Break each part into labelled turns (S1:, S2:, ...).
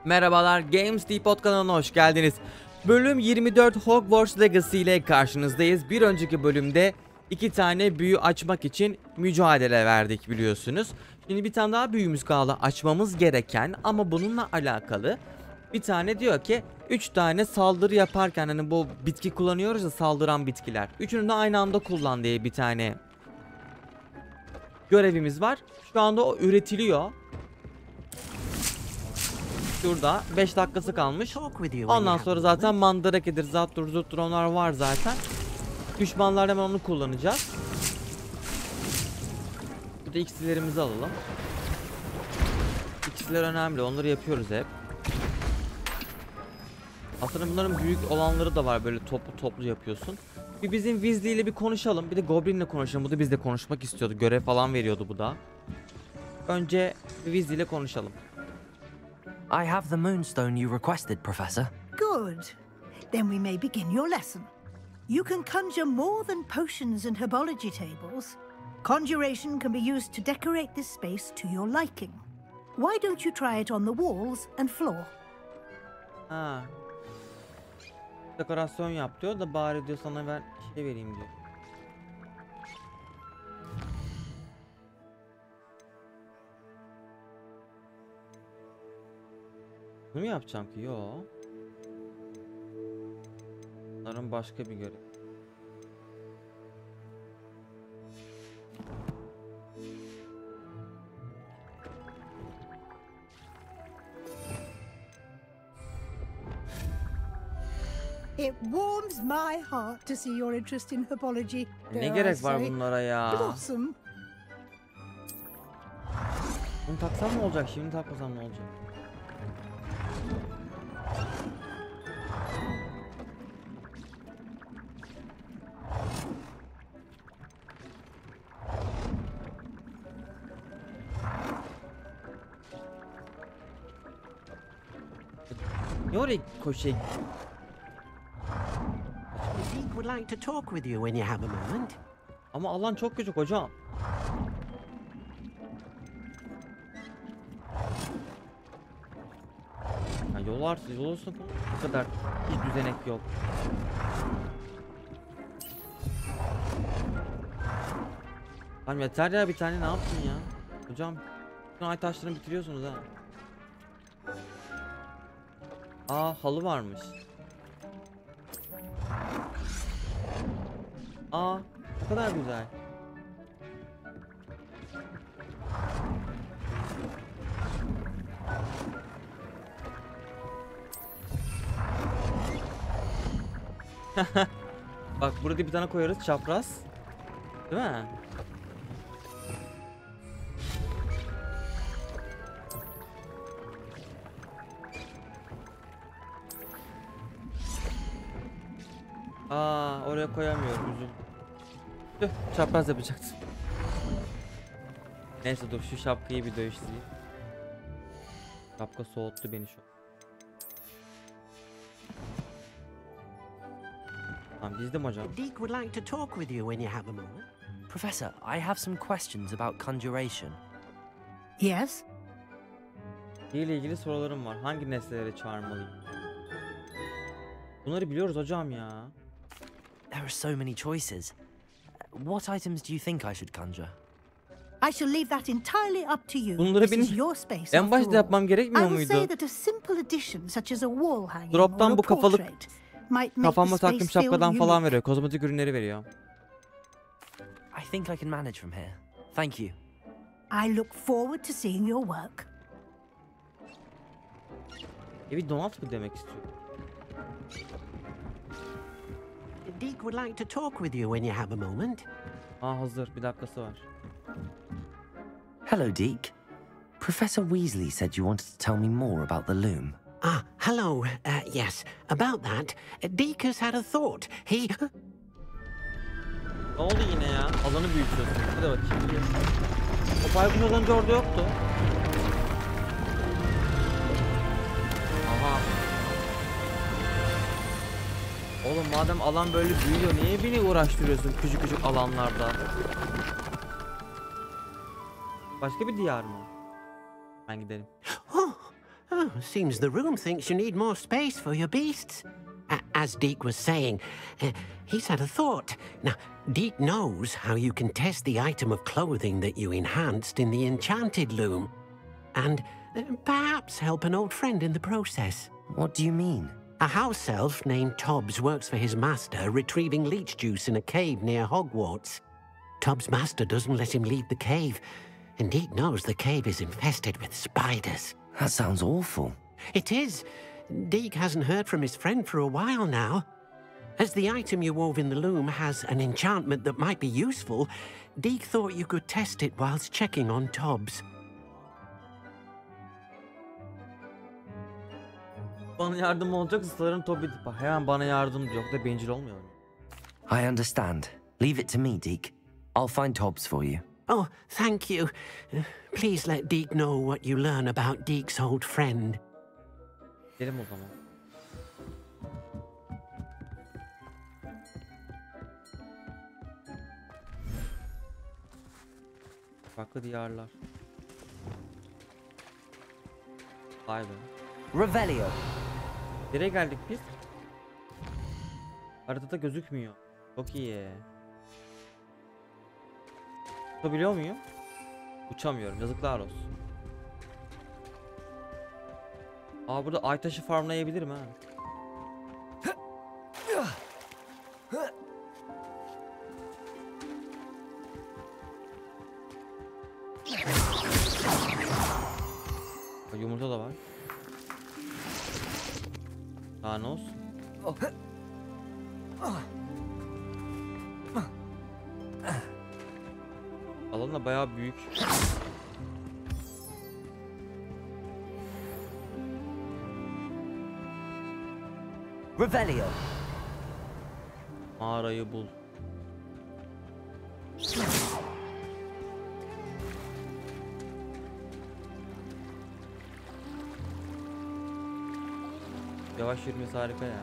S1: Merhabalar, Gamesdepot kanalına hoş geldiniz. Bölüm 24 Hogwarts Legacy ile karşınızdayız. Bir önceki bölümde 2 tane büyü açmak için mücadele verdik biliyorsunuz. Şimdi bir tane daha büyümüz kaldı açmamız gereken, ama bununla alakalı bir tane diyor ki 3 tane saldırı yaparken, hani bu bitki kullanıyoruz ya, saldıran bitkiler. Üçünü de aynı anda kullan diye bir tane görevimiz var. Şu anda o üretiliyor. Şurada 5 dakikası kalmış. Ondan sonra zaten mandrakedir, zattur, zuttur, onlar var zaten. Düşmanlar hemen onu kullanacağız. Burada iksirlerimizi alalım. İksirler önemli, onları yapıyoruz hep. Aslında bunların büyük olanları da var, böyle toplu yapıyorsun. Bir bizim Weasley ile bir konuşalım. Bir de Goblin'le konuşalım. Bu da bizle konuşmak istiyordu. Görev falan veriyordu bu da. Önce Weasley ile konuşalım.
S2: I have the moonstone you requested, Professor.
S3: Good. Then we may begin your lesson. You can conjure more than potions and herbology tables. Conjuration can be used to decorate this space to your liking. Why don't you try it on the walls and floor?
S1: Ha. Dekorasyon yap diyor da, bari diyor sana ver şey vereyim diyor. Bunu mu yapacağım ki? Yo. Bunların başka bir görev.
S3: It warms my heart to see your interest in herbology.
S1: Ne gerek var bunlara ya?
S3: Blossom.
S1: Bunu taksam ne olacak? Şimdi takmasam ne olacak? Ne oraya koşayım?
S4: Deek would like to talk with you when you have a moment.
S1: Ama alan çok küçük hocam. Ya yol olsun, bu kadar hiç düzenek yok. Tamam yeter ya, bir tane ne yaptın ya? Hocam bütün ay taşlarını bitiriyorsunuz ha. Aa, halı varmış. Aa, ne kadar güzel. Bak burada bir tane koyarız, çapraz. Değil mi? Aa, oraya koyamıyorum, üzüm. Tüh, çapraz yapacaktım. Neyse dur, şu şapkayı bir dövüştüreyim. Şapka soğuttu beni şu an. Tamam, dizdim hocam.
S4: Deek would like to talk with you when you have a moment.
S2: Professor, I have some questions about conjuration.
S3: Yes.
S1: ile ilgili sorularım var. Hangi nesneleri çağırmalıyım? Bunları biliyoruz hocam ya.
S2: There are so many choices. What items do you think I should conjure?
S3: I shall leave that entirely up to you.
S1: Bunları
S3: This is
S1: benim
S3: your space
S1: en başta yapmam gerekmiyor muydu? Drop'tan bu kafalık, kafama taktığım şapkadan falan veriyor. Kozmetik ürünleri veriyor.
S2: I think I can manage from here. Thank you.
S3: I look forward to seeing your work.
S1: Bir donat mı demek istiyor?
S4: Deek would like to talk with you when you have a moment.
S1: Aa, hazır, bir dakikası var.
S2: Hello, Deek. Professor Weasley said you wanted to tell me more about the loom.
S4: Ah, hello. Yes, about that. Deek has had a thought. He...
S1: Ne oldu yine ya? Alanı büyütüyorsun. Bir de bakayım. O baykuş az önce orada yoktu. Aha. Oğlum madem alan böyle büyüyor, niye beni uğraştırıyorsun küçük alanlarda? Başka bir diyar mı? Ben gidelim.
S4: Oh, Oh, seems the room thinks you need more space for your beasts. As Deek was saying, he's had a thought. Now, Deek knows how you can test the item of clothing that you enhanced in the enchanted loom. And perhaps help an old friend in the process.
S2: What do you mean?
S4: A house elf named Tobbs works for his master retrieving leech juice in a cave near Hogwarts. Tobbs' master doesn't let him leave the cave, and Deek knows the cave is infested with spiders.
S2: That sounds awful.
S4: It is. Deek hasn't heard from his friend for a while now. As the item you wove in the loom has an enchantment that might be useful, Deek thought you could test it whilst checking on Tobbs.
S1: Bana yardım olacak sanırım Toby. Hemen bana yardım diyor. Yok da bencil olmuyor.
S2: I understand. Leave it to me, Deek. I'll find Tobbs for you.
S4: Oh, thank you. Please let Deek know what you learn about Deek's old friend.
S1: Gidelim o zaman. Farklı diyarlar. Vay be.
S2: Revelio.
S1: Nereye geldik biz? Haritada gözükmüyor. Çok iyi. Uçabiliyor muyum? Uçamıyorum. Yazıklar olsun. Aa, burada ay taşı farmlayabilirim ha. Yumurta da var. Daha ne olsun? Alan da bayağı büyük.
S2: Revelio.
S1: Mağarayı bul. Yavaş yürümesi harika ya.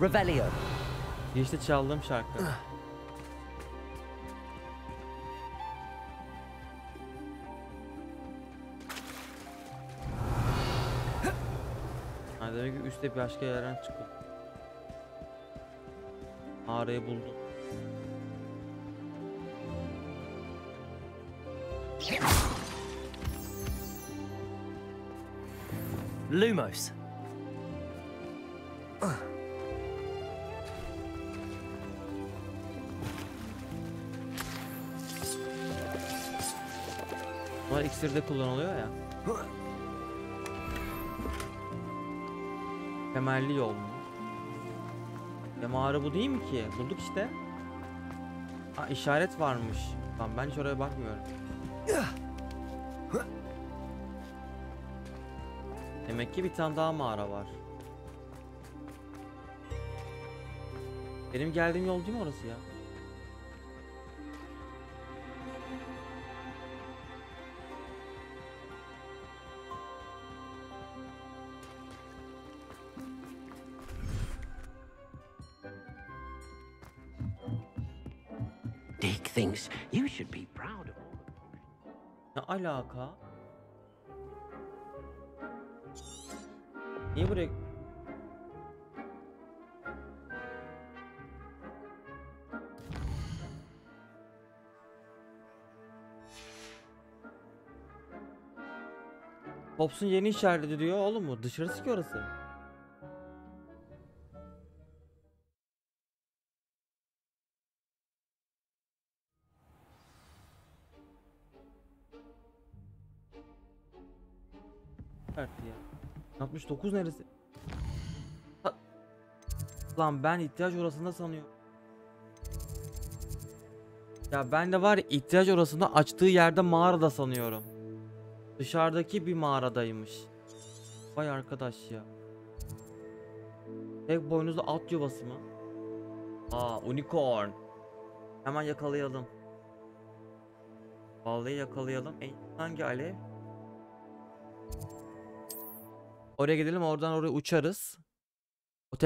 S2: Revelio.
S1: İşte çaldığım şarkı. Ha, demek ki üstte bir başka yerden çıkıyor. Mağarayı buldum.
S2: Lumos.
S1: Bunlar iksirde kullanılıyor ya. Temelli yol mu? Ya mağara bu değil mi ki? Bulduk işte. Ha, işaret varmış. Tamam, ben hiç oraya bakmıyorum. Demek ki bir tane daha mağara var. Benim geldiğim yol değil mi orası ya?
S4: Deek thinks you should be proud of all the...
S1: Ne alaka? Niye buraya... Pops'un yeni işareti diyor oğlum mu? Dışarısı ki orası. Evet ya. 69 neresi? Lan ben ihtiyaç orasında sanıyorum. Ya ben de var ya, ihtiyaç orasında açtığı yerde mağarada sanıyorum. Dışarıdaki bir mağaradaymış. Vay arkadaş ya. Tek boynuzlu at yuvası mı? Aa, unicorn. Hemen yakalayalım. Vallahi yakalayalım. Hangi alev? Oraya gidelim, oradan oraya uçarız. O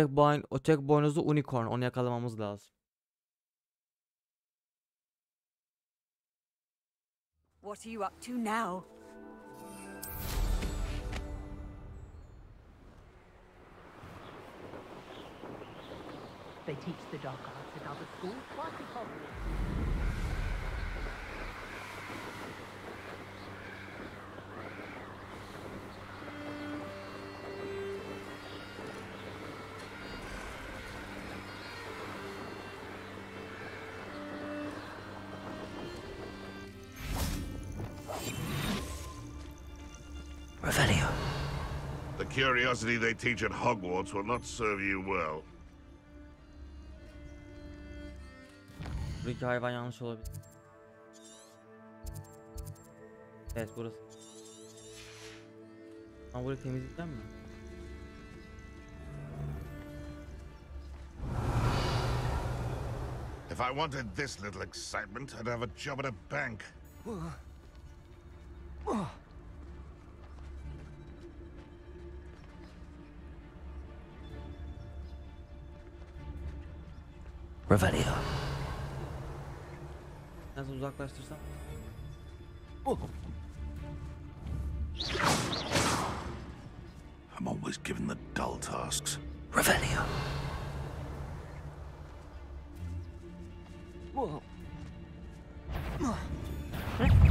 S1: tek boynuzlu unicorn, onu yakalamamız lazım.
S5: What are you up to now?
S3: They teach the dark arts at other schools twice as popular.
S2: Revelio.
S6: The curiosity they teach at Hogwarts will not serve you well.
S1: Buradaki hayvan yanlış olabilir. Evet, burası. Ama burayı temizleyeceğim mi?
S6: If I wanted this little excitement, I'd have a job at a bank.
S2: Revelio.
S1: Nasıl uzaklaştırsam?
S6: I'm always given the dull tasks.
S2: Revelio.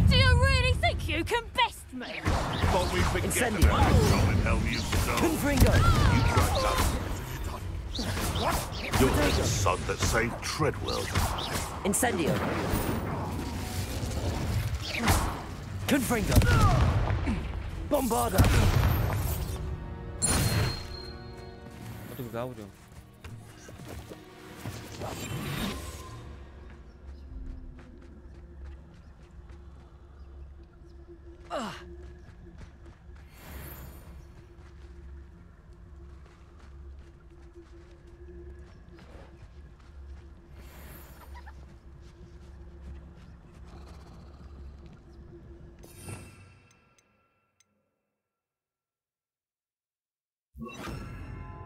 S5: Do you really think you can best me?
S6: Thought we forget
S2: Incendio.
S6: about control and hell you so.
S2: Confringo.
S6: You tried that. You're the son that saved Treadwell.
S2: Incendio. Confringo. Bombarda.
S1: Hadi bir daha vuruyorum.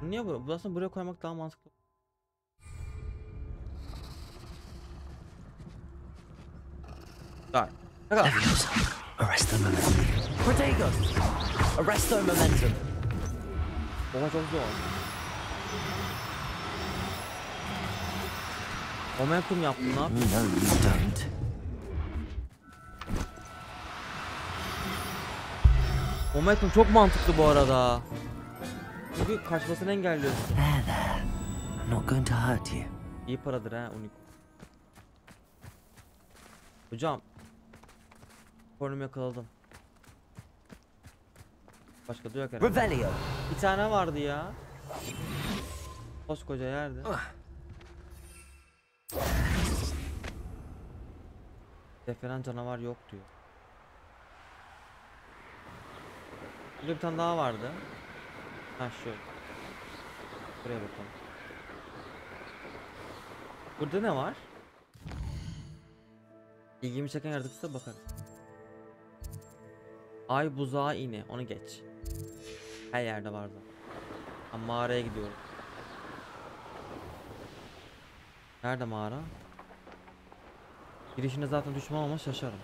S1: Niye bu? Bu aslında buraya koymak daha mantıklı. Dar.
S2: Leviosa. Arresto momentum. Protego. Arresto momentum.
S1: Oha, çok zor. Momentum yaptın lan.
S2: No, you don't.
S1: Momentum çok mantıklı bu arada. Çünkü kaçmasını engelliyorsun.
S2: There, there. I'm not going to hurt you.
S1: İyi paradır ha, unik. Hocam. Konumu yakaladım. Başka da yok herhalde.
S2: Revelio.
S1: Bir tane vardı ya. Koskoca yerde. Referan canavar yok diyor. Burada bir tane daha vardı. Ha, şu. Buraya bakalım. Burada ne var? İlgimi çeken yaratıksa bakarız. Ay buzağı iğne, onu geç. Her yerde vardı. Ben mağaraya gidiyorum. Nerede mağara? Girişine zaten düşmem ama şaşarım.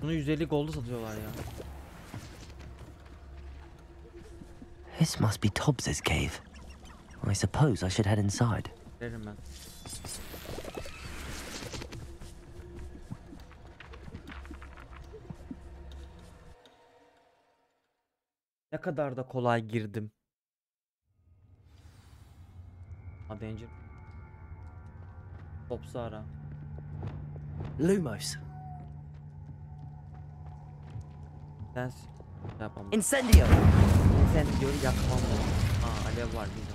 S1: Bunu 150 gold'a satıyorlar ya.
S2: This must be Tobbs's cave. I suppose I should head inside.
S1: Veririm ben. Ne kadar da kolay girdim. Ha, danger. Topsu ara.
S2: Lumos.
S1: Sen yapamam.
S2: Incendio.
S1: Sen diyor yakmam lazım. Ha, alev var burada.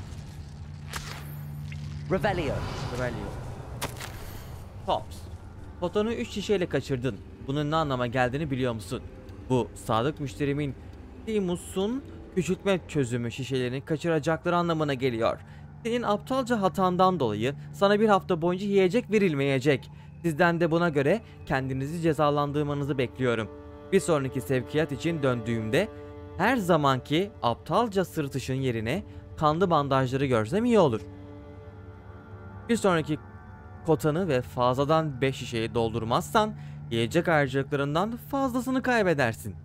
S2: Revelio.
S1: Revelio. Pops. Fotonu 3 şişeyle kaçırdın. Bunun ne anlama geldiğini biliyor musun? Bu sadık müşterimin Timus'un küçültme çözümü şişelerini kaçıracakları anlamına geliyor. Senin aptalca hatandan dolayı sana bir hafta boyunca yiyecek verilmeyecek. Sizden de buna göre kendinizi cezalandırmanızı bekliyorum. Bir sonraki sevkiyat için döndüğümde her zamanki aptalca sırıtışın yerine kanlı bandajları görsem iyi olur. Bir sonraki kotanı ve fazladan 5 şişeyi doldurmazsan yiyecek harcayacaklarından fazlasını kaybedersin.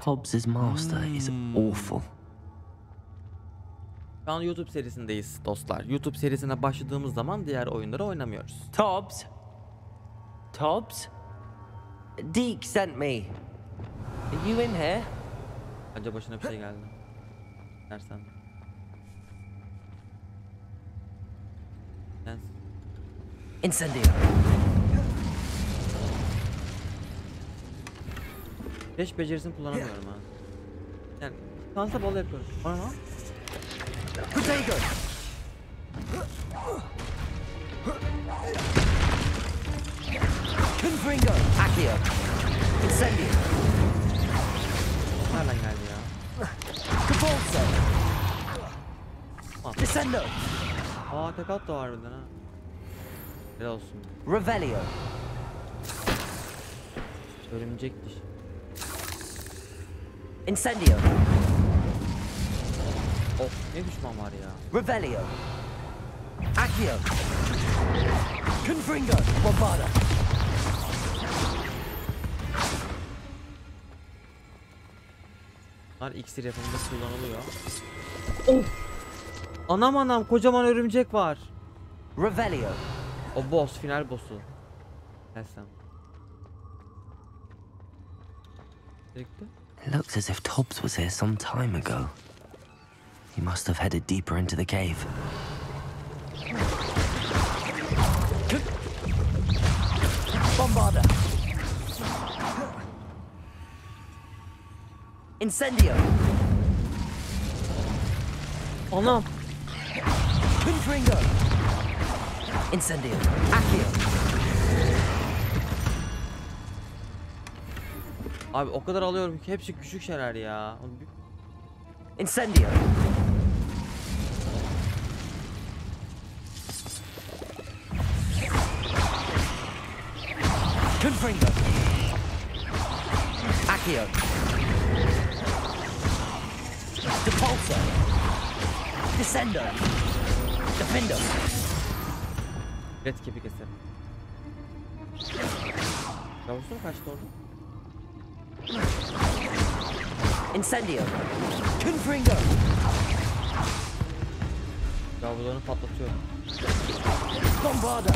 S2: Hobbs's master is awful.
S1: Şu an YouTube serisindeyiz dostlar. YouTube serisine başladığımız zaman diğer oyunları oynamıyoruz.
S2: Tobbs? Tobbs? Deek sent me. Are you in here?
S1: Bence başına bir şey geldi. Dersen.
S2: Incendio.
S1: Beş becerisini kullanamıyorum ha. Yani şansa bol yapıyorum. Bana lan.
S2: Protego. Confringo. Accio. Incendio.
S1: Nereden geldi ya?
S2: Capolso. Descendo.
S1: Aa tek at da var birden ha. Helal olsun.
S2: Revelio.
S1: Örümcek diş.
S2: Incendio.
S1: Oh ne düşman var ya.
S2: Revelio. Accio. Confringo. Bombada.
S1: Bunlar iksir yapımında kullanılıyor. Oh! Anam kocaman örümcek var.
S2: Revelio.
S1: O boss, final boss'u. Gelsem.
S2: Looks as if Tobbs was here some time ago. He must have headed deeper into the cave. Bombarda. Incendio.
S1: Anam.
S2: Confringo. Incendio. Accio.
S1: Abi o kadar alıyorum ki hepsi küçük şeyler ya.
S2: Incendio. Confringo. Accio. Depulso. Descendo. Defendo.
S1: Red kepi keser. Yavrusu mu kaçtı orada?
S2: Incendio. Confringo.
S1: Yavrularını patlatıyorum.
S2: Bombarda.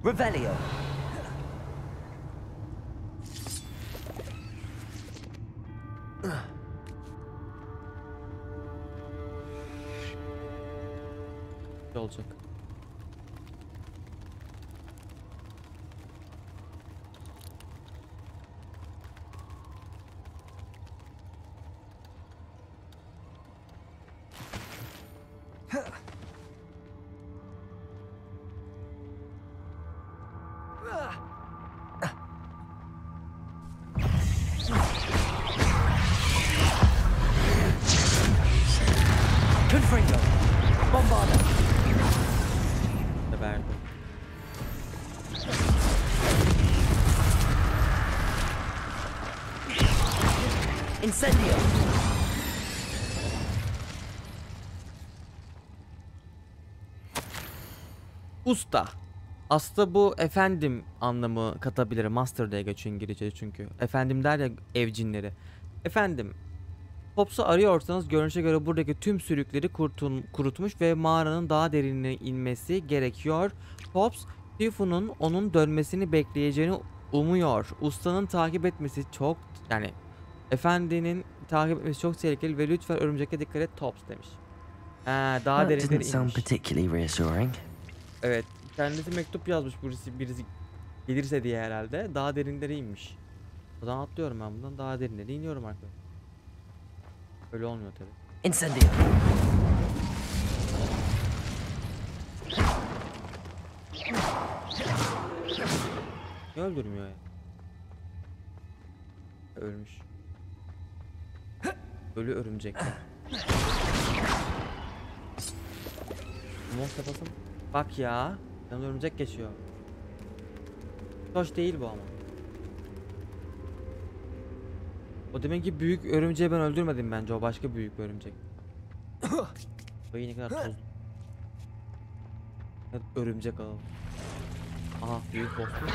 S2: Revelio.
S1: Ne olacak?
S2: Confringo. Bombarda.
S1: Verdi.
S2: Incendio.
S1: Usta. Aslında bu efendim anlamı katabilir. Master diye geçiyor İngilizce çünkü. Efendim der ya evcinleri. Efendim. Hobbs'u arıyorsanız görünüşe göre buradaki tüm sürükleri kurutmuş ve mağaranın daha derinine inmesi gerekiyor. Hobbs, Tifu'nun onun dönmesini bekleyeceğini umuyor. Ustanın takip etmesi çok efendinin takip etmesi çok tehlikeli ve lütfen örümceke dikkat et Hobbs demiş. Daha derinlere inmiş.
S2: Particularly reassuring.
S1: Evet, kendisi mektup yazmış birisi gelirse diye herhalde. Daha derinlere inmiş. O zaman atlıyorum ben bundan, daha derinlere iniyorum arkadaşlar. Öyle olmuyor tabi.
S2: Incendio.
S1: Niye öldürmüyor ya? Ölmüş. Ölü örümcekler. Monster basın. Bak ya. Yanımda örümcek geçiyor. Hoş değil bu ama. O deminki büyük örümceği ben öldürmedim bence. O başka büyük bir örümcek. Ay ne kadar tozlu. Evet, örümcek alalım. Aha büyük boss'u.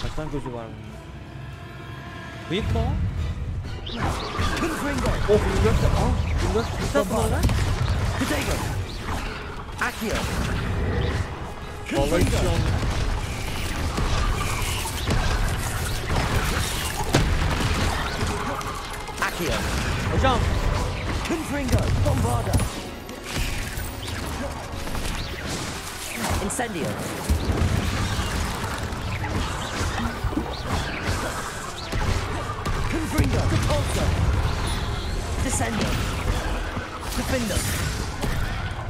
S1: Kaç tane gözü var bunun? Büyük mu o? Oh 24 de. Aa 24 tutasın oradan. Vallahi hiç şey olmuyor. Hocam.
S2: Incendio. Confringo. Repulsor. Descendo. Defender.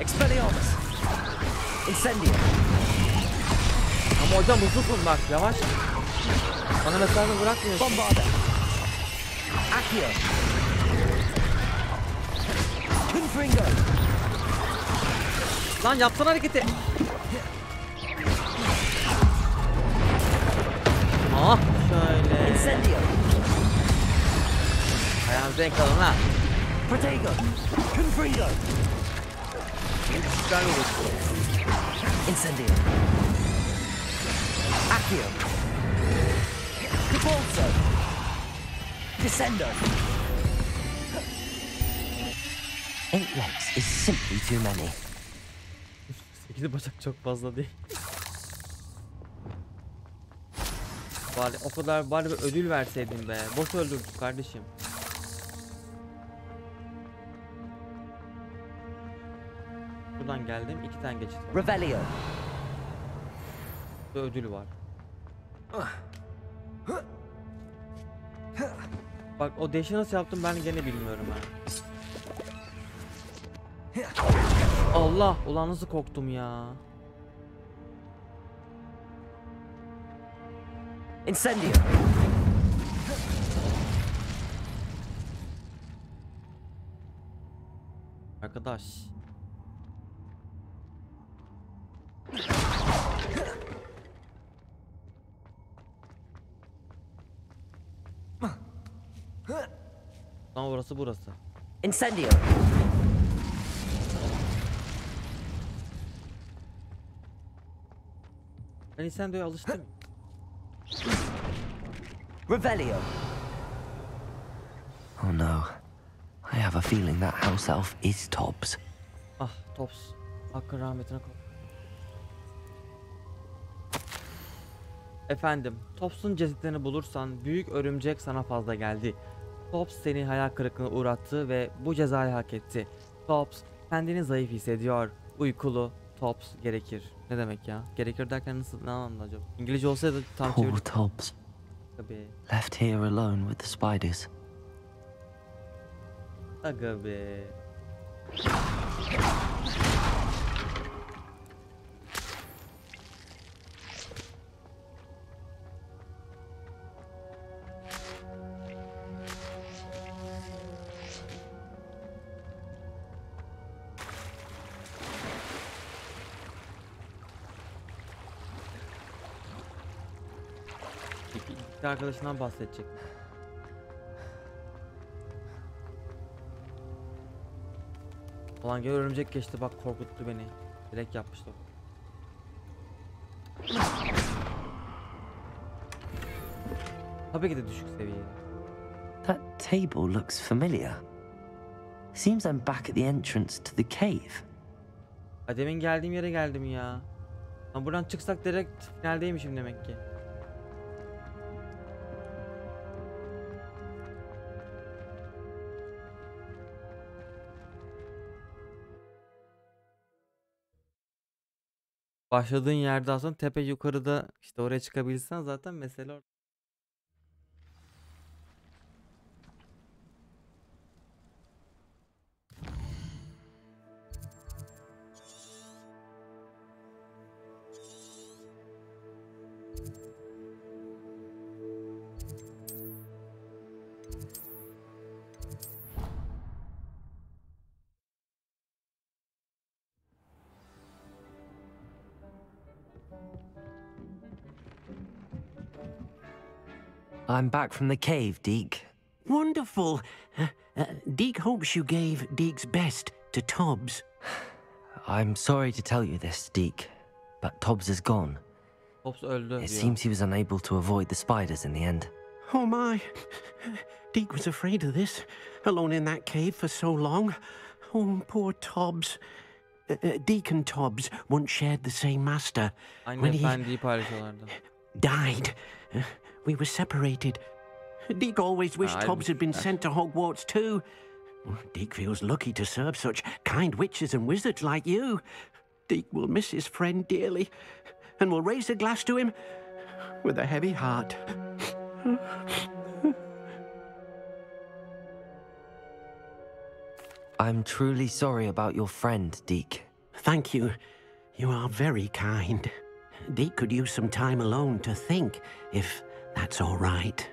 S2: Expelliarmus. Incendio.
S1: Ama hocam hızlısın bak yavaş. Bana mesafe bırakmıyorsun.
S2: Bombarda. Accio. Confringo.
S1: Lan yapsana hareketi. Ah şöyle.
S2: Incendio.
S1: Ayağınızı denk alın ha.
S2: Protego. Confringo.
S1: Güzel olur.
S2: Incendio. Accio. Repulso. Descendo. 8 legs is simply too many.
S1: 8 bacak çok fazla değil. Bari o kadar bari bir ödül verseydin be. Boş öldürdük kardeşim. Buradan geldim. 2 tane geçit var.
S2: Revelio.
S1: Bir ödül var. Bak o deşi nasıl yaptım ben gene bilmiyorum ha. Allah! Ulan nasıl korktum ya.
S2: Incendio.
S1: Arkadaş. Lan orası burası.
S2: Incendio.
S1: Ben Incendia'ya alıştım.
S2: Revelio. Oh no. I have a feeling that house elf is Tobbs.
S1: Ah Tops. Hakkın rahmetine kal. Efendim, Tops'un cesetlerini bulursan büyük örümcek sana fazla geldi. Tops seni hayal kırıklığına uğrattı ve bu cezayı hak etti. Tops kendini zayıf hissediyor. Uykulu. Tops gerekir. Ne demek ya? Gerekir derken nasıl ne anlamda acaba? İngilizce olsaydı tam
S2: Poor
S1: çevir.
S2: Tobbs.
S1: Tabii.
S2: Left here alone with the spiders.
S1: Aga be. İki arkadaşından bahsedecek. Ulan gel örümcek geçti bak korkuttu beni. Direkt yapmıştı o. Tabii ki de düşük seviyeli.
S2: That table looks familiar. Seems I'm back at the entrance to the cave.
S1: Ha, demin geldiğim yere geldim ya. Lan buradan çıksak direkt finaldeymişim demek ki. Başladığın yerde aslında tepe yukarıda işte oraya çıkabilsen zaten mesele orada.
S2: I'm back from the cave, Deek.
S4: Wonderful. Deek hopes you gave Deek's best to Tobbs.
S2: I'm sorry to tell you this, Deek, but Tobbs is gone.
S1: Hobbs öldü diyor.
S2: It seems he was unable to avoid the spiders in the end.
S4: Oh my. Deek was afraid of this, alone in that cave for so long. Oh, poor Tobbs. Deek and Tobbs once shared the same master.
S1: Aynı
S4: When he
S1: efendiyi paylaşıyorlardı.
S4: died, we were separated. Deek always wished Tobbs had been sent to Hogwarts too. Deek feels lucky to serve such kind witches and wizards like you. Deek will miss his friend dearly, and will raise a glass to him with a heavy heart.
S2: I'm truly sorry about your friend, Deek.
S4: Thank you. You are very kind. Deek could use some time alone to think, if that's all right.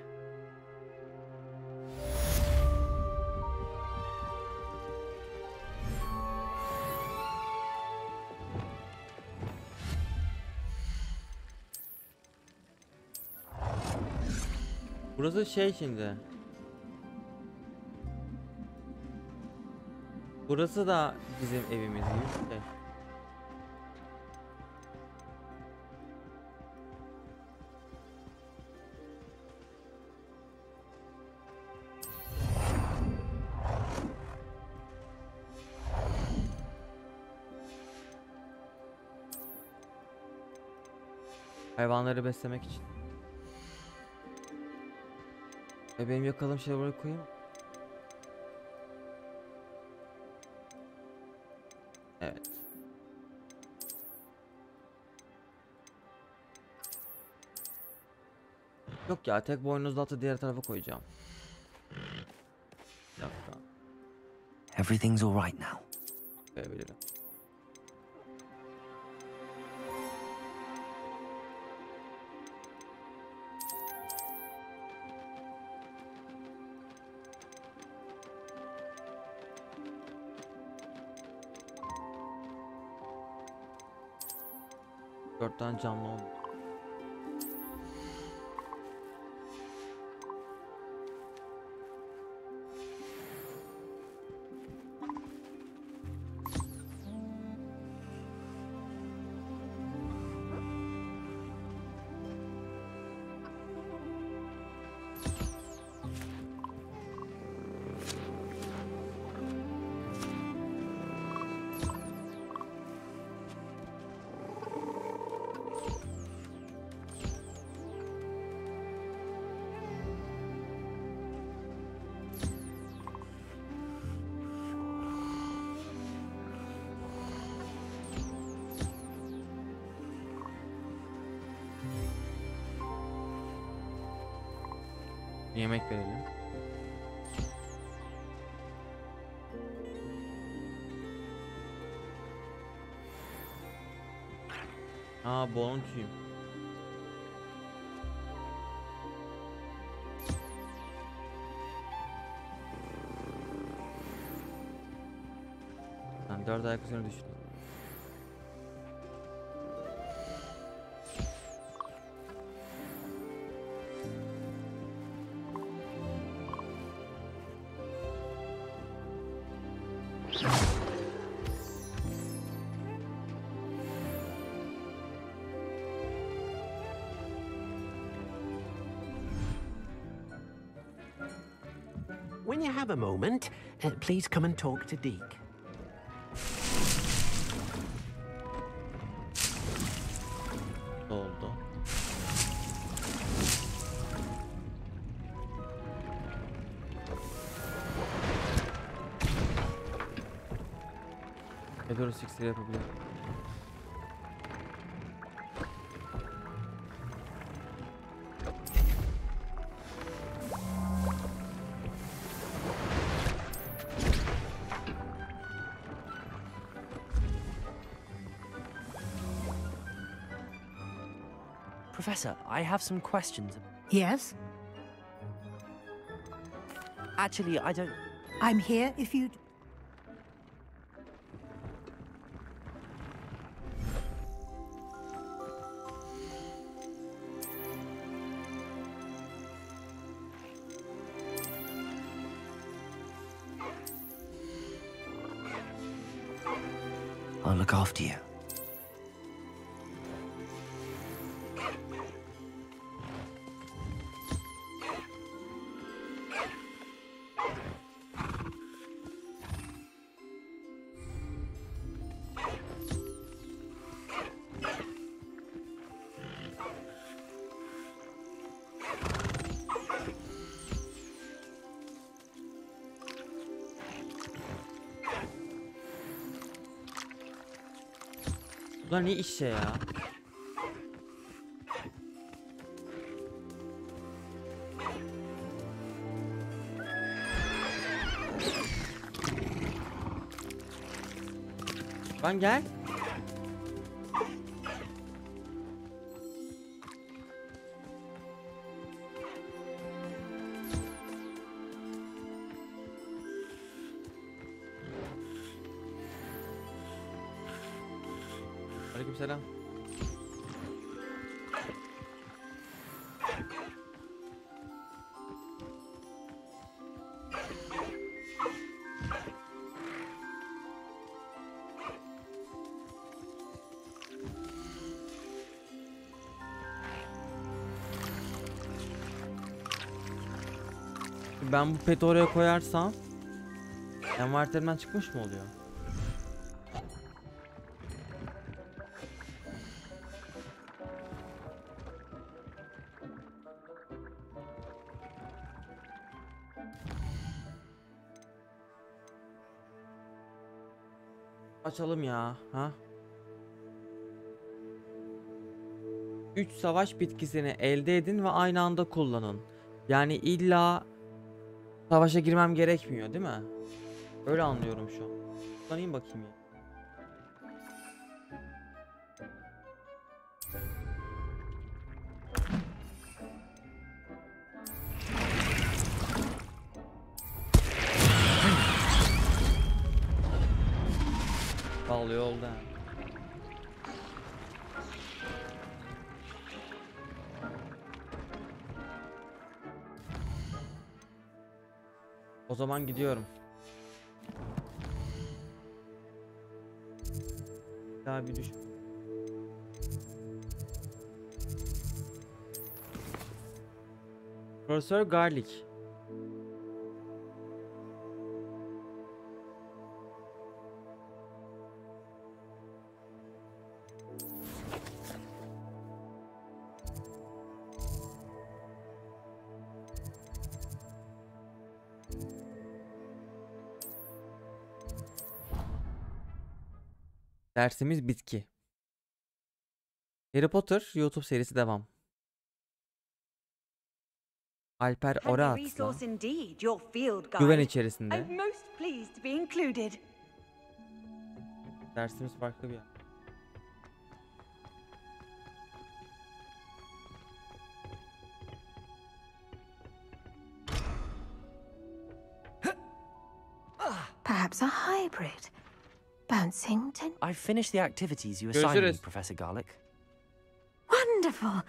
S1: Burası şey şimdi. Burası da bizim evimiz gibi bir şey. Hayvanları beslemek için. Benim yakalım şeyleri buraya koyayım. Evet. Yok ya, tek boynuzlu atı diğer tarafa koyacağım. Bir dakika.
S2: Everything's all right now.
S1: Koyabilirim. Dört tane canlı oldu. Yemek verelim. Bonuncuyum. Ben 4 ayak üzerine düştüm.
S4: When you have a moment, please come and talk to Deek.
S1: Oldu. Ediyor, siksir yapabilir.
S2: Professor, I have some questions.
S3: Yes?
S2: Actually, I don't...
S3: I'm here if you'd...
S2: I'll look after you.
S1: Bunlar ne işe ya? Lan gel. Aleykümselam. Ben bu peti oraya koyarsam envanterimden çıkmış mı oluyor? Açalım ya, ha? 3 savaş bitkisini elde edin ve aynı anda kullanın. Yani illa savaşa girmem gerekmiyor, değil mi? Öyle anlıyorum şu an. Kullanayım bakayım ya. Bal yolda. O zaman gidiyorum. Daha bir düş. Profesör Garlic. Dersimiz bitki. Harry Potter YouTube serisi devam. Alper Oraat'la güven içerisinde. Dersimiz farklı bir yer.
S7: Perhaps a hybrid. Bouncing tin.
S2: I've finished the activities you assigned me, Professor Garlic.
S7: Wonderful.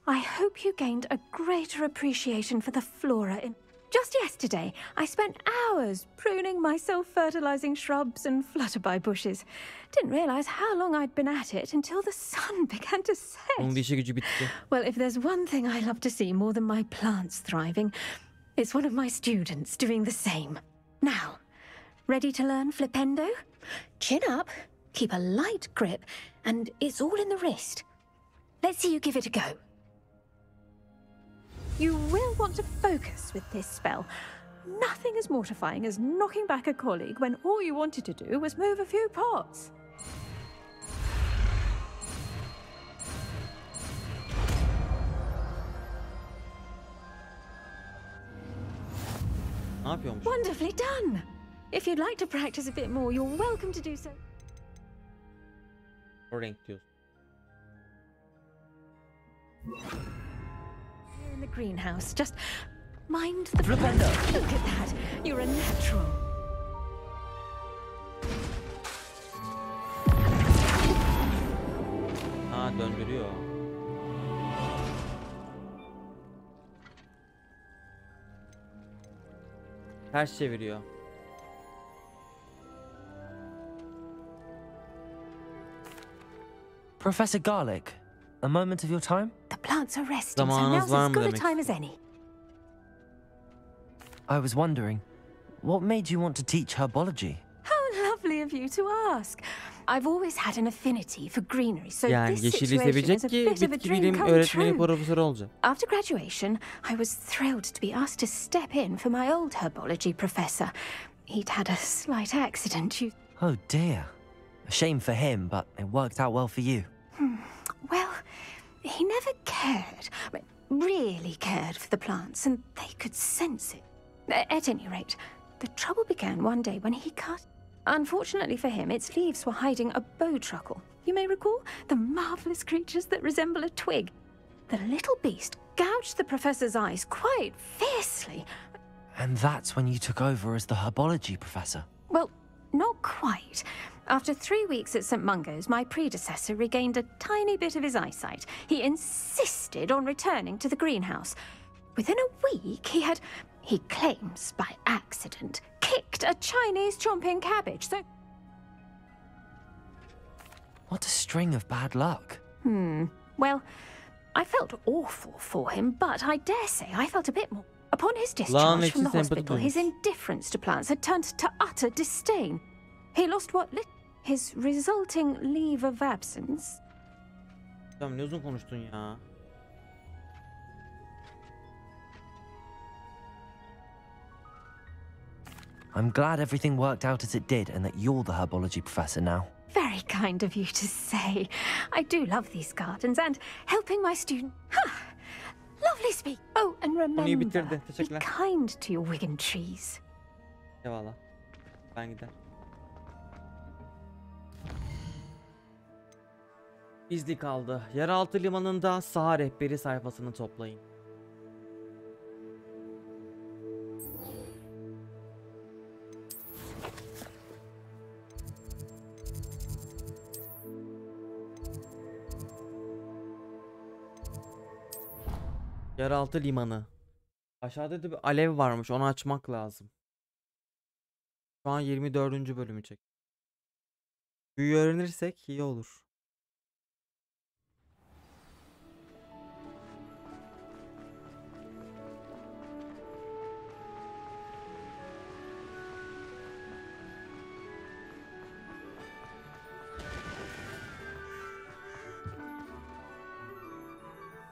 S7: I hope you gained a greater appreciation for the flora in... Just yesterday, I spent hours pruning my self-fertilizing shrubs and flutterby bushes. Didn't realize how long I'd been at it until the sun began to set.
S1: Onun işi gücü bitti.
S7: Well, if there's one thing I love to see more than my plants thriving, it's one of my students doing the same. Now, ready to learn flipendo? Chin up, keep a light grip, and it's all in the wrist. Let's see you give it a go. You will want to focus with this spell. Nothing as mortifying as knocking back a colleague when all you wanted to do was move a few pots.
S1: Ne yapıyormuş?
S7: Wonderfully done. If you'd like to practice a bit more, you're welcome to do so.
S1: O renk diyorsun.
S7: Here in the greenhouse, just mind the flipendo. Look at that. You're a natural.
S1: Ha, döndürüyor. Ters çeviriyor.
S2: Professor Garlic, a moment of your time?
S7: The plants are resting, so
S1: Zamanınız
S7: now's
S1: var
S7: as
S1: mı
S7: good a
S1: demek
S7: time as
S1: istiyor.
S7: any.
S2: I was wondering, what made you want to teach herbology?
S7: How lovely of you to ask. I've always had an affinity for greenery, so
S1: Yani
S7: this
S1: yeşili
S7: situation
S1: sevecek
S7: is a
S1: ki
S7: bit of a
S1: bitki
S7: dream
S1: bilim
S7: come
S1: öğretmeni
S7: true.
S1: profesörü olacak.
S7: After graduation, I was thrilled to be asked to step in for my old herbology professor. He'd had a slight accident.
S2: Oh dear. A shame for him, but it worked out well for you.
S7: Well, he never cared, really cared for the plants, and they could sense it. At any rate, the trouble began one day when he cut. Unfortunately for him, its leaves were hiding a bowtruckle. You may recall the marvelous creatures that resemble a twig. The little beast gouged the professor's eyes quite fiercely.
S2: And that's when you took over as the herbology professor.
S7: Well, not quite. After 3 weeks at St. Mungo's, my predecessor regained a tiny bit of his eyesight. He insisted on returning to the greenhouse. Within a week, he claims by accident, kicked a Chinese chomping cabbage, so...
S2: What a string of bad luck.
S7: Well, I felt awful for him, but I dare say I felt a bit more. Upon his discharge from the hospital, his indifference to plants had turned to utter disdain. He lost his resulting leave of absence.
S1: Tamam, ne uzun konuştun ya.
S2: I'm glad everything worked out as it did and that you're the herbology professor now.
S7: Very kind of you to say. I do love these gardens and helping my student. Lovely speak. Oh, and remember,
S1: bitirdi.
S7: be
S1: Teşekkürler.
S7: kind to your Wigan trees.
S1: Eyvallah. Ben gider. İzli kaldı. Yeraltı limanında saha rehberi sayfasını toplayın. Yeraltı limanı. Aşağıda da bir alev varmış. Onu açmak lazım. Şu an 24. bölümü çek. Büyü öğrenirsek iyi olur.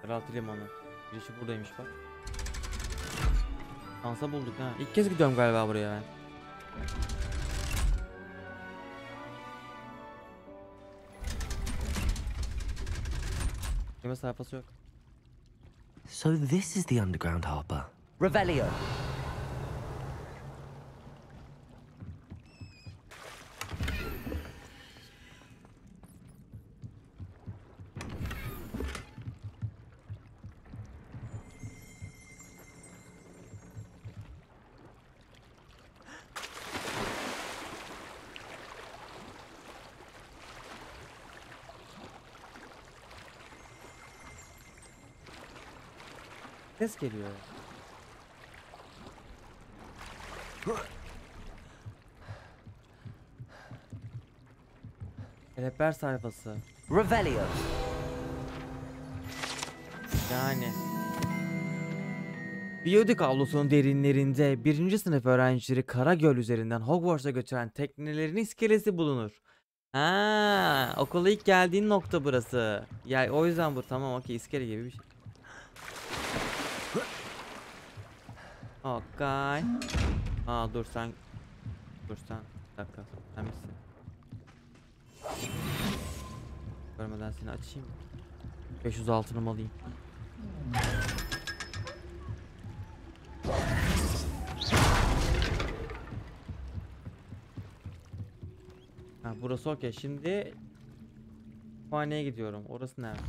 S1: Yeraltı limanı. Girişi buradaymış bak. Şansa bulduk ha. İlk kez gidiyorum galiba buraya ben. Yeme sayfası yok.
S2: So this is the underground harbour. Revelio.
S1: Ses geliyor. Rehber sayfası.
S2: Revelio.
S1: Yani. Biyodik avlusunun derinlerinde 1. sınıf öğrencileri Karagöl üzerinden Hogwarts'a götüren teknelerin iskelesi bulunur. Ha, okula ilk geldiğin nokta burası. Ya o yüzden bu tamam, okey, iskele gibi bir şey. Okay. Dur sen. Bir dakika. Sen misin? Görmeden seni açayım. 500 altınımı alayım. Burası okey. Şimdi kütüphaneye gidiyorum. Orası nerede?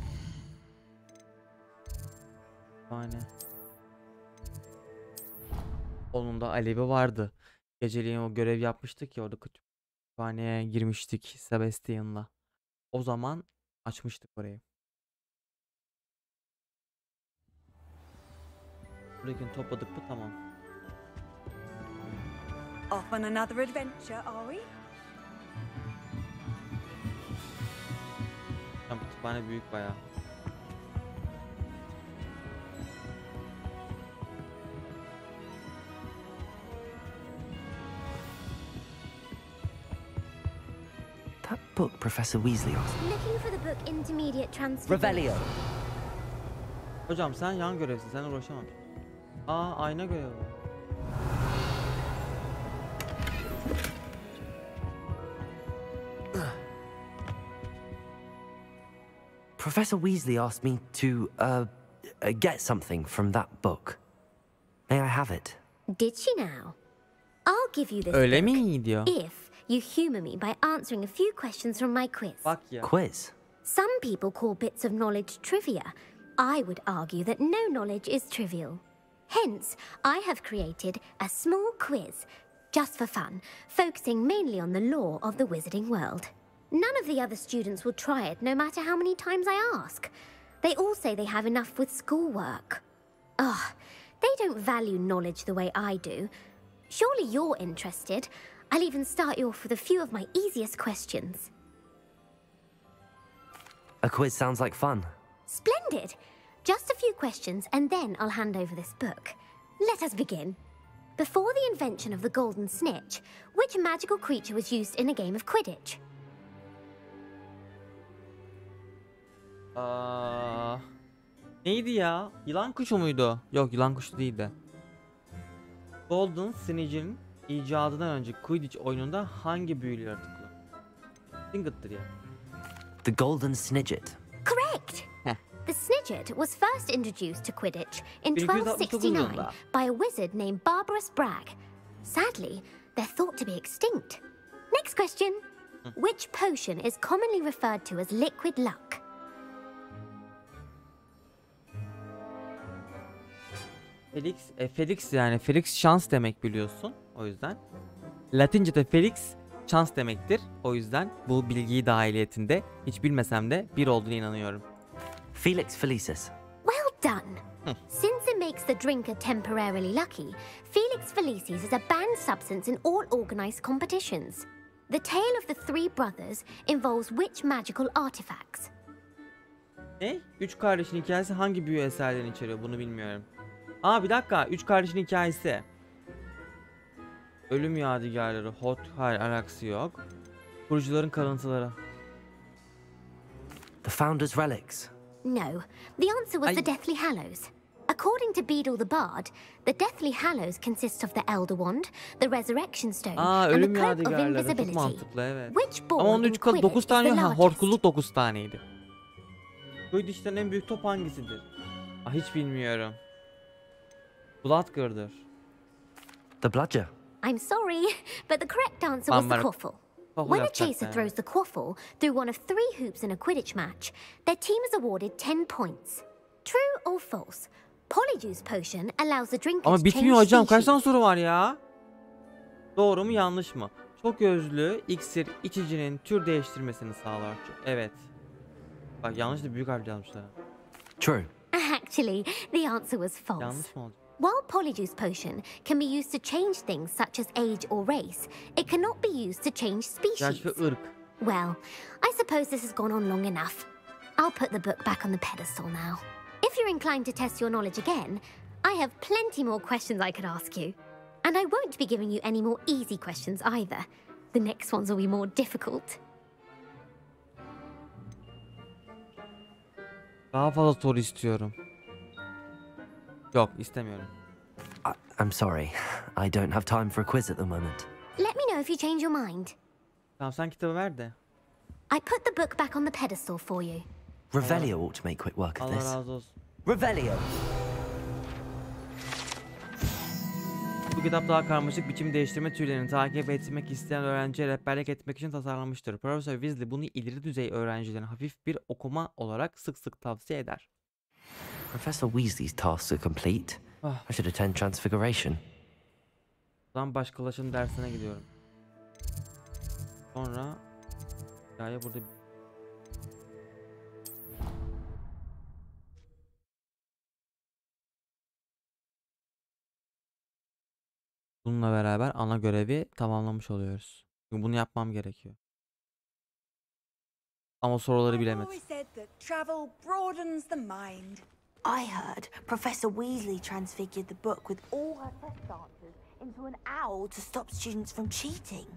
S1: Kütüphane. Onun da alevi vardı. Geceliğin o görev yapmıştık ya, orada kütüphaneye girmiştik Sebastian'la. O zaman açmıştık orayı. Buradakini topladık mı? Tamam.
S8: Off on another adventure, are we?
S1: Tamam. Kütüphane büyük bayağı.
S2: That book Professor Weasley asked.
S8: Looking for the book Intermediate Transfer.
S2: Revelio.
S1: Hocam sen yan görevsin, sen uğraşamam. Aa, ayna görevi.
S2: Professor Weasley asked me to, get something from that book. May I have it?
S8: Did she now? I'll give you this
S1: Öyle
S8: book
S1: mi diyor?
S8: if you humour me by answering a few questions from my quiz.
S1: Bak ya.
S2: Quiz?
S8: Some people call bits of knowledge trivia. I would argue that no knowledge is trivial. Hence, I have created a small quiz, just for fun, focusing mainly on the lore of the wizarding world. None of the other students will try it, no matter how many times I ask. They all say they have enough with schoolwork. Ugh, they don't value knowledge the way I do. Surely you're interested. I'll even start you off with a few of my easiest questions.
S2: A quiz sounds like fun.
S8: Splendid! Just a few questions and then I'll hand over this book. Let us begin. Before the invention of the golden snitch, which magical creature was used in a game of Quidditch?
S1: Neydi ya? Yılan kuşu muydu? Yok, yılan kuşu değildi. Golden Snitch'in icadından önce Quidditch oyununda hangi büyülü yaratıklı? Singlet'tır ya.
S2: The Golden Snidget.
S8: Correct! The Snidget was first introduced to Quidditch in
S1: 1269
S8: 1269 by a wizard named Barbarous Bragg. Sadly, they're thought to be extinct. Next question. Which potion is commonly referred to as liquid luck?
S1: Felix yani Felix şans demek biliyorsun, o yüzden. Latince'de Felix şans demektir, o yüzden bu bilgiyi dahiliyetinde hiç bilmesem de bir olduğuna inanıyorum.
S2: Felix Felicis.
S8: Well done. Since it makes the drinker temporarily lucky, Felix Felicis is a banned substance in all organized competitions. The tale of the three brothers involves which magical artifacts?
S1: Ne? Üç kardeşin hikayesi hangi büyü eserlerini içeriyor, bunu bilmiyorum. Aa, bir dakika, üç kardeşin hikayesi. Ölüm yadigarları, hayır, alakası yok. Kurucuların kalıntıları.
S2: The Founder's Relics.
S8: No, the answer was the Deathly Hallows. According to Beedle the Bard, the Deathly Hallows consist of the Elder Wand, the Resurrection Stone,
S1: Aa,
S8: and
S1: ölüm
S8: the Cloak of
S1: yadigarları, çok
S8: Invisibility.
S1: mantıklı, evet.
S8: Which
S1: Ama
S8: ball
S1: onun
S8: in
S1: 9
S8: Quidditch is
S1: tane,
S8: the
S1: ha,
S8: largest?
S1: hortkulluk 9 taneydi. Quidditch'ten en büyük top hangisidir? Aa, hiç bilmiyorum. Bloodgirder.
S2: The Bludger.
S8: I'm sorry, but the correct answer was the quaffle. When a chaser throws the quaffle through one of 3 hoops in a Quidditch match, their team is awarded 10 points. True or false? Polyjuice potion allows the drinker
S1: Ama
S8: to
S1: bitmiyor
S8: change
S1: hocam. Kaç
S8: species.
S1: tane soru var ya? Doğru mu yanlış mı? Çok özlü iksir içicinin tür değiştirmesini sağlar. Evet. Bak, yanlış da büyük harf yazmışlar.
S2: True.
S8: Actually, the answer was false.
S1: Yanlış mı oldu?
S8: While Polyjuice potion can be used to change things such as age or race, it cannot be used to change species.
S1: Yaş ve ırk.
S8: Well, I suppose this has gone on long enough. I'll put the book back on the pedestal now. If you're inclined to test your knowledge again, I have plenty more questions I could ask you. And I won't be giving you any more easy questions either. The next ones will be more difficult.
S1: Daha fazla soru istiyorum. Yok, istemiyorum.
S2: I'm sorry. I don't have time for a quiz at the moment.
S8: Let me know if you change your mind.
S1: Tamam, sen kitabı ver de.
S8: I put the book back on the pedestal for you.
S2: Revelio ought to make quick work of
S1: Allah
S2: this.
S1: razı olsun.
S2: Revelio.
S1: Bu kitap daha karmaşık biçim değiştirme türlerini takip etmek isteyen öğrenciye rehberlik etmek için tasarlanmıştır. Profesör Weasley bunu ileri düzey öğrencilerin hafif bir okuma olarak sık sık tavsiye eder.
S2: Professor Weasley's tasks are complete. I should attend Transfiguration.
S1: Buradan başkalaşım dersine gidiyorum. Sonra hikaye burada. Bununla beraber ana görevi tamamlamış oluyoruz. Çünkü bunu yapmam gerekiyor. Ama soruları bilemedi.
S9: I heard Professor Weasley transfigured the book with all her test answers into an owl to stop students from cheating.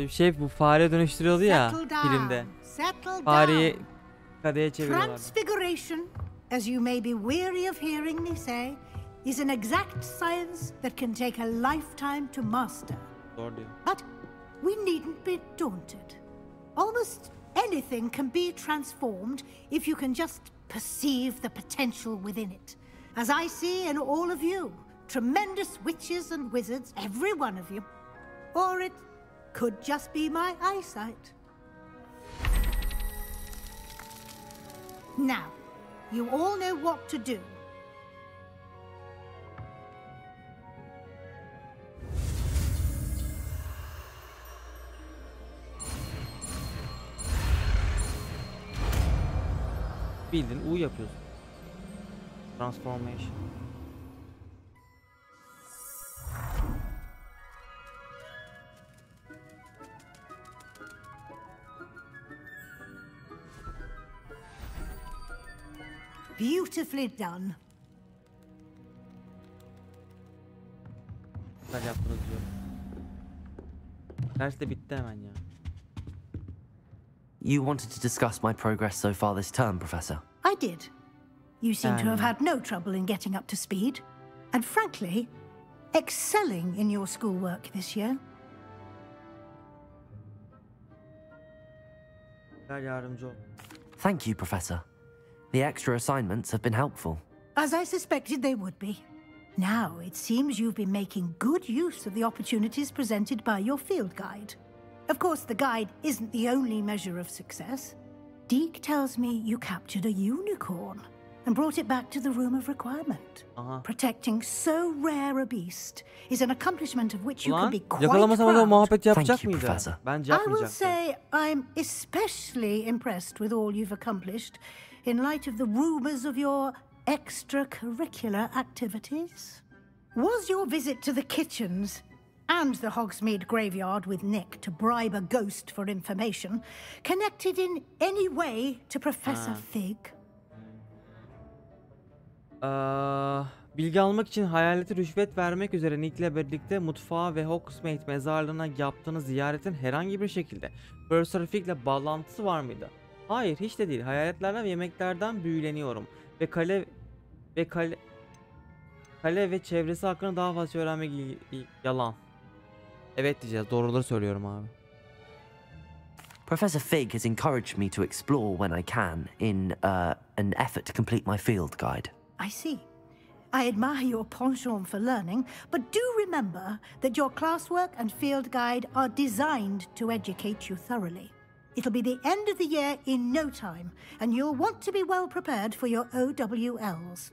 S1: Şey, bu fare dönüştürüyordu ya filmde. Fareyi kadeye çeviriyorlardı.
S3: Transfiguration, as you may be weary of hearing me say, is an exact science that can take a lifetime to master.
S1: Doğru diyor.
S3: But we needn't be daunted. Almost anything can be transformed if you can just perceive the potential within it. As I see in all of you, tremendous witches and wizards, every one of you. Or it could just be my eyesight. Now, you all know what to do.
S1: Bildin U yapıyorsun. Transformation.
S3: Beautifully done.
S1: Güzel yaptınız diyor. Ders de bitti hemen ya.
S2: You wanted to discuss my progress so far this term, Professor?
S3: I did. You seem to have had no trouble in getting up to speed. And frankly, excelling in your schoolwork this year.
S1: Gel yardımcı ol.
S2: Thank you, Professor. The extra assignments have been helpful.
S3: As I suspected they would be. Now, it seems you've been making good use of the opportunities presented by your field guide. Of course, the guide isn't the only measure of success. Deek tells me you captured a unicorn and brought it back to the room of requirement. Protecting so rare a beast is an accomplishment of which you can be quite proud.
S2: Thank you, Professor.
S3: I will say I'm especially impressed with all you've accomplished in light of the rumors of your extracurricular activities. Was your visit to the kitchens and the Hogsmeade graveyard with Nick to bribe a ghost for information connected in any way to Professor Fig?
S1: Bilgi almak için hayalete rüşvet vermek üzere Nick'le birlikte mutfağa ve Hogsmeade mezarlığına yaptığınız ziyaretin herhangi bir şekilde Professor Fig'le bağlantısı var mıydı? Hayır, hiç de değil. Hayaletlerden ve yemeklerden büyüleniyorum ve kale ve çevresi hakkında daha fazla öğrenmek yalan. Evet diyeceğiz. Doğruları söylüyorum abi.
S2: Professor Fig has encouraged me to explore when I can in an effort to complete my field guide.
S3: I see. I admire your penchant for learning, but do remember that your classwork and field guide are designed to educate you thoroughly. It'll be the end of the year in no time, and you'll want to be well prepared for your OWLs.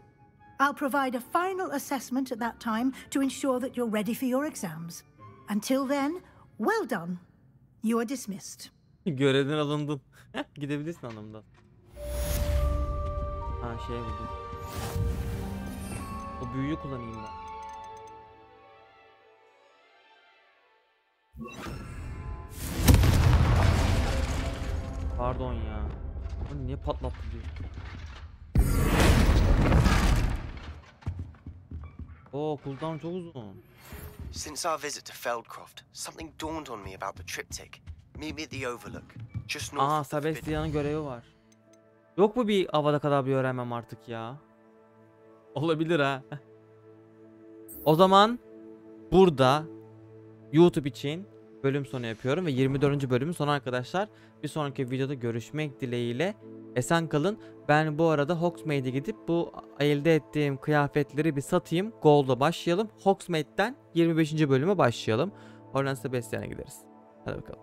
S3: I'll provide a final assessment at that time to ensure that you're ready for your exams. Until then, well done. You are dismissed.
S1: Görevden alındın. Gidebilirsin anlamda. Ha şey buldum. O büyüyü kullanayım ben. Pardon ya. Bunu niye patlattı diyor. Oo, cooldown çok uzun.
S10: Since our visit to Feldcroft, something dawned on me about the triptych. Meet me at the Overlook. Just north of the
S1: Sebastian'ın görevi var. Yok mu bir Avada kadar bir öğrenmem artık ya? Olabilir ha. O zaman burada YouTube için bölüm sonu yapıyorum ve 24. bölümün sonu arkadaşlar. Bir sonraki videoda görüşmek dileğiyle. Esen kalın. Ben bu arada Hogsmeade'e gidip bu elde ettiğim kıyafetleri bir satayım. Gold'a başlayalım. Hogsmeade'den 25. bölüme başlayalım. Oradan Sebastian'a gideriz. Hadi bakalım.